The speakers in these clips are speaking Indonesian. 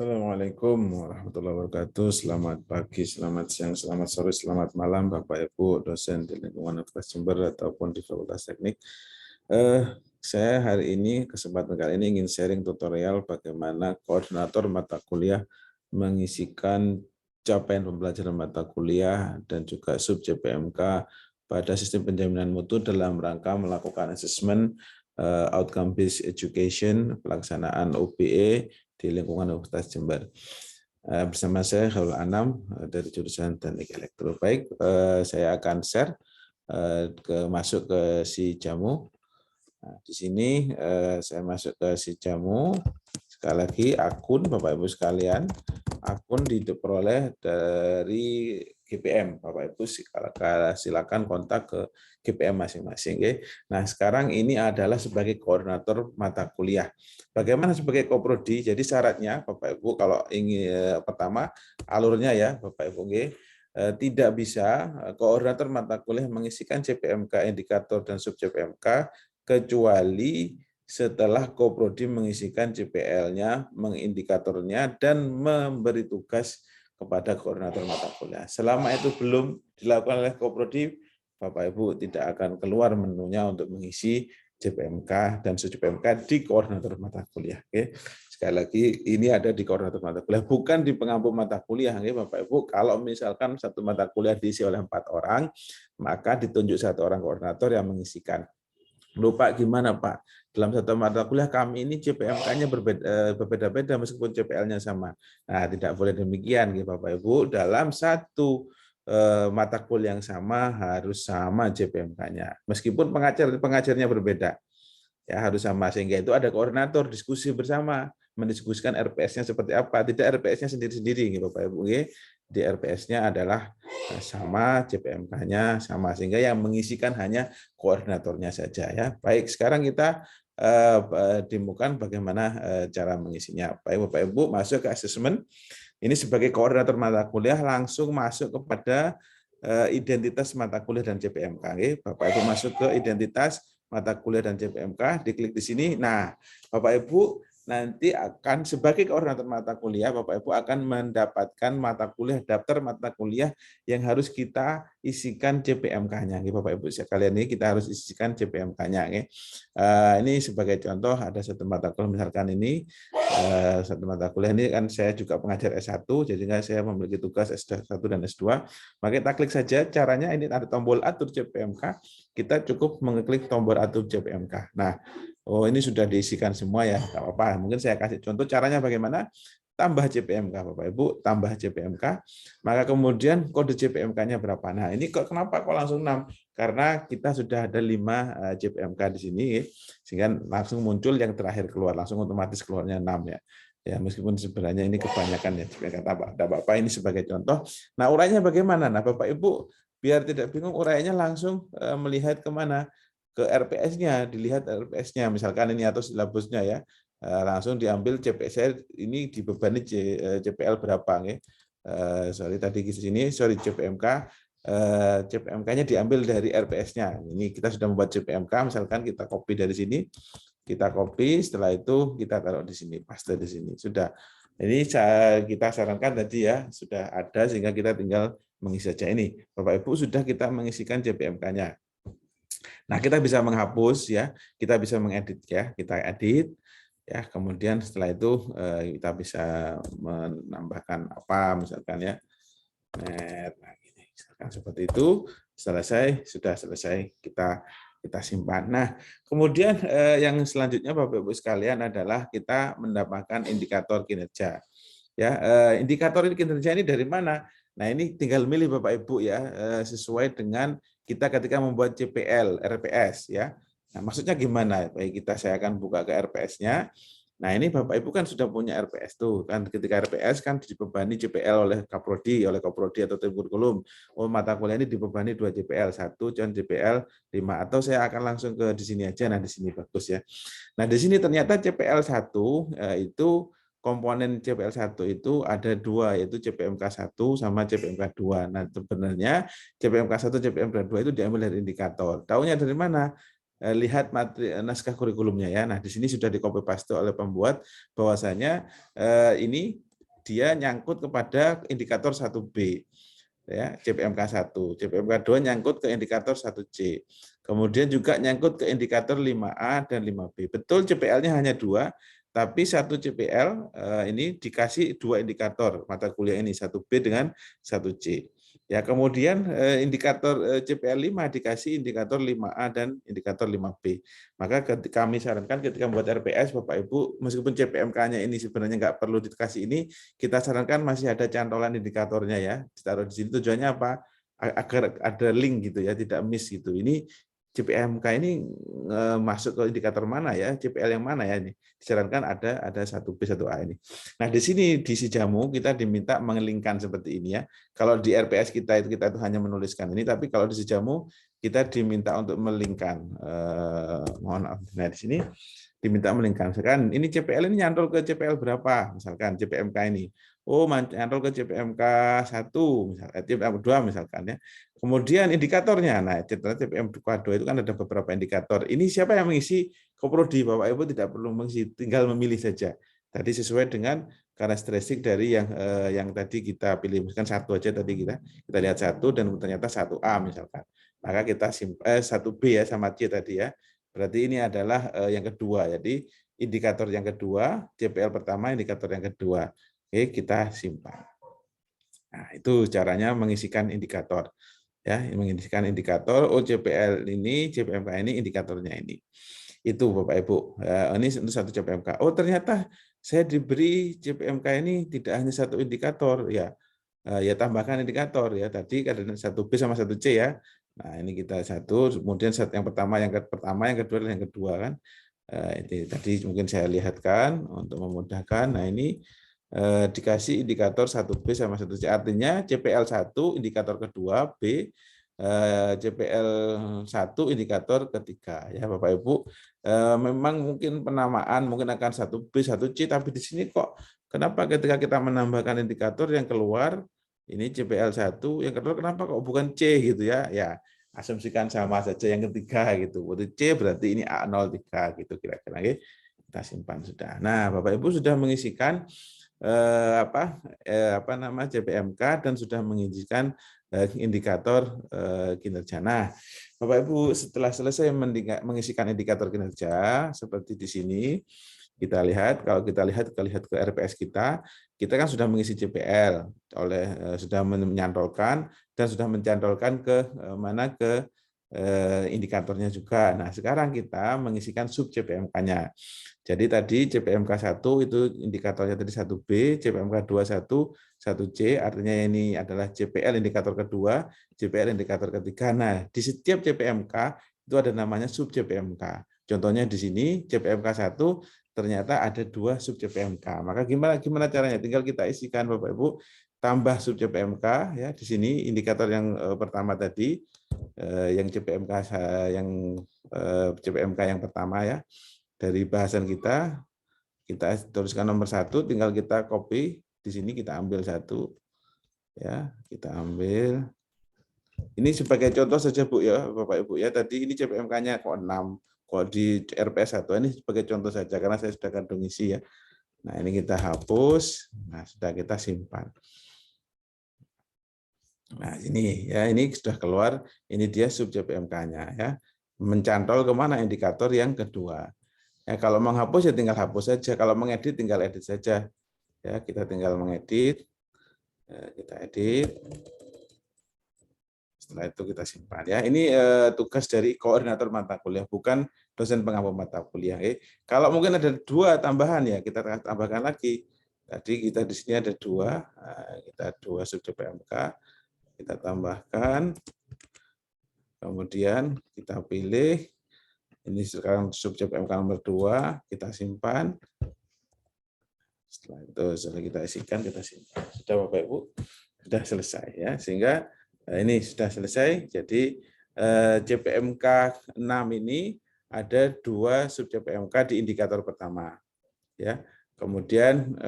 Assalamualaikum warahmatullahi wabarakatuh. Selamat pagi, selamat siang, selamat sore, selamat malam, Bapak Ibu dosen di lingkungan Universitas Jember ataupun di Fakultas Teknik. Saya hari ini kesempatan kali ini ingin sharing tutorial bagaimana koordinator mata kuliah mengisikan capaian pembelajaran mata kuliah dan juga sub JPMK pada sistem penjaminan mutu dalam rangka melakukan asesmen outcome based education pelaksanaan OBE di lingkungan Universitas Jember. Bersama saya Khairul Anam dari jurusan Teknik Elektro. Baik, saya akan share masuk ke si jamu. Nah, di sini saya masuk ke si jamu. Sekali lagi akun Bapak Ibu sekalian, akun diperoleh dari GPM. Bapak Ibu silakan kontak ke GPM masing-masing. Nah, sekarang ini adalah sebagai koordinator mata kuliah. Bagaimana sebagai koprodi? Jadi syaratnya Bapak Ibu kalau ingin pertama alurnya ya Bapak Ibu tidak bisa koordinator mata kuliah mengisikan JPMK indikator dan sub JPMK kecuali setelah koprodi mengisikan JPL-nya, mengindikatornya, dan memberi tugas kepada koordinator mata kuliah. Selama itu belum dilakukan oleh koprodi, Bapak Ibu tidak akan keluar menunya untuk mengisi JPMK dan sub-JPMK di koordinator mata kuliah. Oke. Sekali lagi, ini ada di koordinator mata kuliah, bukan di pengampu mata kuliah. Bapak Ibu, kalau misalkan satu mata kuliah diisi oleh 4 orang, maka ditunjuk 1 orang koordinator yang mengisikan. Lupa gimana Pak? Dalam satu mata kuliah kami ini JPMK-nya berbeda-beda meskipun JPL-nya sama. Nah, tidak boleh demikian Bapak Ibu. Dalam satu mata kuliah yang sama harus sama JPMK-nya. Meskipun pengajarnya berbeda. Ya, harus sama sehingga itu ada koordinator diskusi bersama, mendiskusikan RPS-nya seperti apa. Tidak RPS-nya sendiri-sendiri Bapak Ibu. Di RPS-nya adalah sama, JPMK-nya sama, sehingga yang mengisikan hanya koordinatornya saja ya. Baik, sekarang kita demokan bagaimana cara mengisinya. Baik Bapak Ibu, masuk ke asesmen. Ini sebagai koordinator mata kuliah langsung masuk kepada identitas mata kuliah dan JPMK. Bapak Ibu masuk ke identitas mata kuliah dan JPMK, diklik di sini. Nah, Bapak Ibu nanti akan sebagai koordinator mata kuliah, Bapak Ibu akan mendapatkan mata kuliah, daftar mata kuliah yang harus kita isikan JPMK-nya. Bapak Ibu sekalian, ini kita harus isikan JPMK-nya. Ini sebagai contoh ada satu mata kuliah, misalkan ini satu mata kuliah ini kan saya juga pengajar S1, jadi saya memiliki tugas S1 dan S2. Maka kita klik saja, caranya ini ada tombol atur JPMK, kita cukup mengklik tombol atur JPMK. Nah, ini sudah diisikan semua ya, nggak apa-apa. Mungkin saya kasih contoh caranya bagaimana. Tambah JPMK, Bapak Ibu, tambah JPMK, maka kemudian kode JPMK-nya berapa. Nah, ini kenapa kok langsung 6? Karena kita sudah ada 5 JPMK di sini, sehingga langsung muncul yang terakhir keluar, langsung otomatis keluarnya 6 ya. Ya, meskipun sebenarnya ini kebanyakan ya, kata Bapak ini sebagai contoh. Nah, uraiannya bagaimana? Nah, Bapak Ibu, biar tidak bingung, uraiannya langsung melihat kemana? Ke RPS-nya, dilihat RPS-nya, misalkan ini atau silabusnya ya, langsung diambil JPL ini dibebani JPL berapa nih? Sorry tadi di sini, sorry JPMK, JPMK-nya diambil dari RPS-nya. Ini kita sudah membuat JPMK, misalkan kita copy dari sini, kita copy, setelah itu kita taruh di sini, paste di sini. Sudah. Ini kita sarankan tadi ya, sudah ada sehingga kita tinggal mengisi saja ini. Bapak Ibu sudah kita mengisikan JPMK-nya. Nah, kita bisa menghapus ya, kita bisa mengedit ya, kita edit ya, kemudian setelah itu kita bisa menambahkan apa misalkan ya, nah gini, misalkan seperti itu, sudah selesai kita simpan. Nah, kemudian yang selanjutnya Bapak Ibu sekalian adalah kita mendapatkan indikator kinerja. Ya, indikator kinerja ini dari mana? Nah, ini tinggal milih Bapak Ibu ya, sesuai dengan kita ketika membuat JPL, RPS ya. Nah, maksudnya gimana? Baik, saya akan buka ke RPS-nya. Nah, ini Bapak Ibu kan sudah punya RPS tuh kan, ketika RPS kan dibebani JPL oleh Kaprodi atau tim kurikulum. Oh, mata kuliah ini dibebani 2 JPL, 1 dan JPL 5, atau saya akan langsung ke di sini aja. Nah, di sini bagus ya. Nah, di sini ternyata JPL 1 itu komponen JPL1 itu ada 2, yaitu JPMK1 sama JPMK2. Nah, sebenarnya JPMK1, JPMK2 itu diambil dari indikator. Tahunya dari mana? Lihat naskah kurikulumnya ya. Nah, di sini sudah di copy paste oleh pembuat bahwasanya ini dia nyangkut kepada indikator 1B. Ya, CPMK 1. CPMK 2 nyangkut ke indikator 1C. Kemudian juga nyangkut ke indikator 5A dan 5B. Betul CPL-nya hanya 2, tapi satu CPL ini dikasih 2 indikator mata kuliah ini, 1B dengan 1C. Ya, kemudian indikator CPL 5 dikasih indikator 5A dan indikator 5B. Maka kami sarankan ketika membuat RPS, Bapak Ibu, meskipun CPMK-nya ini sebenarnya nggak perlu dikasih ini, kita sarankan masih ada cantolan indikatornya ya. Ditaruh di sini tujuannya apa? Agar ada link gitu ya, tidak miss gitu. Ini CPMK ini masuk ke indikator mana ya? CPL yang mana ya ini? Disarankan ada 1B, 1A ini. Nah, di sini di Sijamu kita diminta mengelingkan seperti ini ya. Kalau di RPS kita itu hanya menuliskan ini, tapi kalau di Sijamu kita diminta untuk melingkan. Mohon maaf. Nah, di sini diminta melingkan. Misalkan ini CPL ini nyantol ke CPL berapa? Misalkan CPMK ini. Oh, nyantol ke CPMK 1, misalkan CPMK 2 misalkan ya. Kemudian indikatornya, nah CPMK 2 itu kan ada beberapa indikator. Ini siapa yang mengisi? Koprodi, Bapak Ibu tidak perlu mengisi, tinggal memilih saja. Tadi sesuai dengan karakteristik dari yang tadi kita pilih. Misalkan 1 aja tadi kita lihat 1 dan ternyata 1A misalkan. Maka kita 1B ya sama C tadi ya. Berarti ini adalah yang kedua. Jadi indikator yang kedua, CPL pertama, indikator yang kedua. Oke, kita simpan. Nah, itu caranya mengisikan indikator. Ya, mengisikan indikator CPL ini, CPMK ini, indikatornya ini. Itu Bapak Ibu. Ini untuk satu CPMK. Oh, ternyata saya diberi CPMK ini tidak hanya satu indikator ya. Ya tambahkan indikator ya. Tadi ada 1B sama 1C ya. Nah, ini kita satu, kemudian yang pertama, yang kedua, dan yang kedua kan. Ini tadi mungkin saya lihatkan untuk memudahkan. Nah, ini dikasih indikator 1B sama 1C. Artinya CPL 1 indikator kedua, B CPL 1 indikator ketiga ya Bapak Ibu. Memang mungkin penamaan mungkin akan 1B, 1C, tapi di sini kok kenapa ketika kita menambahkan indikator yang keluar ini CPL 1, yang kedua kenapa kok bukan C gitu ya? Ya, asumsikan sama saja yang ketiga gitu. Berarti C berarti ini A03 gitu kira-kira. Kita simpan sudah. Nah, Bapak Ibu sudah mengisikan CPMK dan sudah mengizinkan indikator kinerja. Nah, Bapak Ibu setelah selesai mengisikan indikator kinerja seperti di sini, kita lihat ke RPS kita kan sudah mengisi CPL sudah menyantolkan dan sudah mencantolkan ke indikatornya juga. Nah, sekarang kita mengisikan sub CPMK-nya. Jadi tadi CPMK 1 itu indikatornya tadi 1B, CPMK 2 1C, artinya ini adalah CPL indikator kedua, CPL indikator ketiga. Nah, di setiap CPMK itu ada namanya sub CPMK. Contohnya di sini CPMK 1 ternyata ada 2 sub CPMK. Maka gimana caranya? Tinggal kita isikan Bapak Ibu, tambah sub CPMK ya di sini indikator yang pertama tadi yang CPMK yang pertama ya. Dari bahasan kita tuliskan nomor 1, tinggal kita copy di sini, kita ambil 1 ya, kita ambil ini sebagai contoh saja Bu ya Bapak Ibu ya. Tadi ini CPMK-nya kok 6, kok di RPS 1 ini sebagai contoh saja karena saya sudah kandung isi ya. Nah, ini kita hapus, nah sudah kita simpan. Nah, ini ya, ini sudah keluar, ini dia sub CPMK-nya ya. Mencantol kemana indikator yang kedua. Ya, kalau menghapus ya tinggal hapus saja, kalau mengedit tinggal edit saja. Ya, kita tinggal mengedit. Ya, kita edit. Setelah itu kita simpan ya. Ini tugas dari koordinator mata kuliah, bukan dosen pengampu mata kuliah. Kalau mungkin ada 2 tambahan ya, kita tambahkan lagi. Tadi kita di sini ada 2, kita 2 sub CPMK, kita tambahkan. Kemudian kita pilih. Ini sekarang sub CPMK nomor 2, kita simpan. Setelah itu sudah kita isikan, kita simpan. Sudah Bapak Ibu, sudah selesai ya. Sehingga ini sudah selesai. Jadi CPMK 6 ini ada 2 sub CPMK di indikator pertama. Ya. Kemudian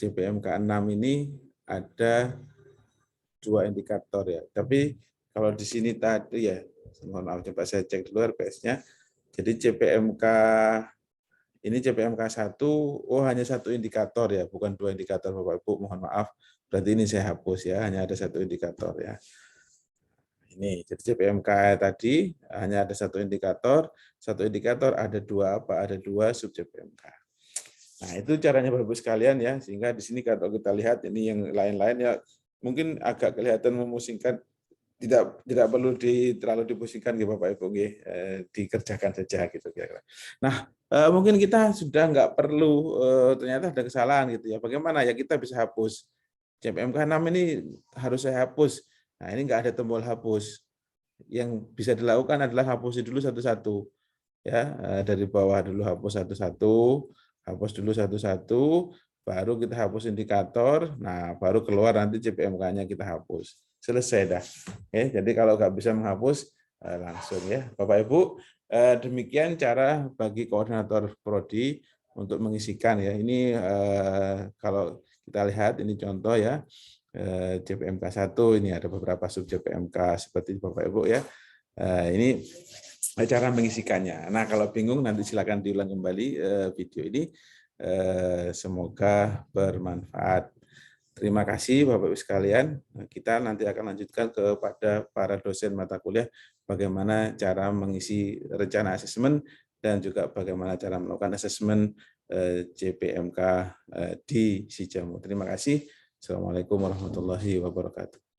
CPMK 6 ini ada 2 indikator ya. Tapi kalau di sini tadi ya, mohon maaf coba saya cek dulu RPS-nya. Jadi CPMK ini CPMK 1, oh hanya satu indikator ya, bukan 2 indikator Bapak Ibu, mohon maaf. Berarti ini saya hapus ya, hanya ada satu indikator ya. Ini, jadi CPMK tadi hanya ada satu indikator ada dua apa? Ada dua sub CPMK. Nah, itu caranya Bapak Ibu sekalian ya, sehingga di sini kalau kita lihat ini yang lain-lain ya mungkin agak kelihatan memusingkan, tidak perlu terlalu dipusingkan gitu Bapak Ibu, dikerjakan saja gitu kira-kira. Nah, mungkin kita sudah nggak perlu ternyata ada kesalahan gitu ya. Bagaimana ya kita bisa hapus CPMK 6 ini harus saya hapus. Nah, ini nggak ada tombol hapus. Yang bisa dilakukan adalah hapus dulu satu-satu. Ya, dari bawah dulu hapus satu-satu, hapus dulu satu-satu, baru kita hapus indikator. Nah, baru keluar nanti CPMK-nya kita hapus. Selesai dah. Oke, jadi kalau nggak bisa menghapus langsung ya. Bapak Ibu, demikian cara bagi koordinator prodi untuk mengisikan ya. Ini kalau kita lihat ini contoh ya. CPMK 1 ini ada beberapa sub CPMK seperti Bapak Ibu ya. Ini cara mengisikannya. Nah, kalau bingung nanti silakan diulang kembali video ini. Semoga bermanfaat. Terima kasih Bapak Ibu sekalian. Kita nanti akan lanjutkan kepada para dosen mata kuliah bagaimana cara mengisi rencana asesmen dan juga bagaimana cara melakukan asesmen CPMK di Sijamu. Terima kasih. Assalamualaikum warahmatullahi wabarakatuh.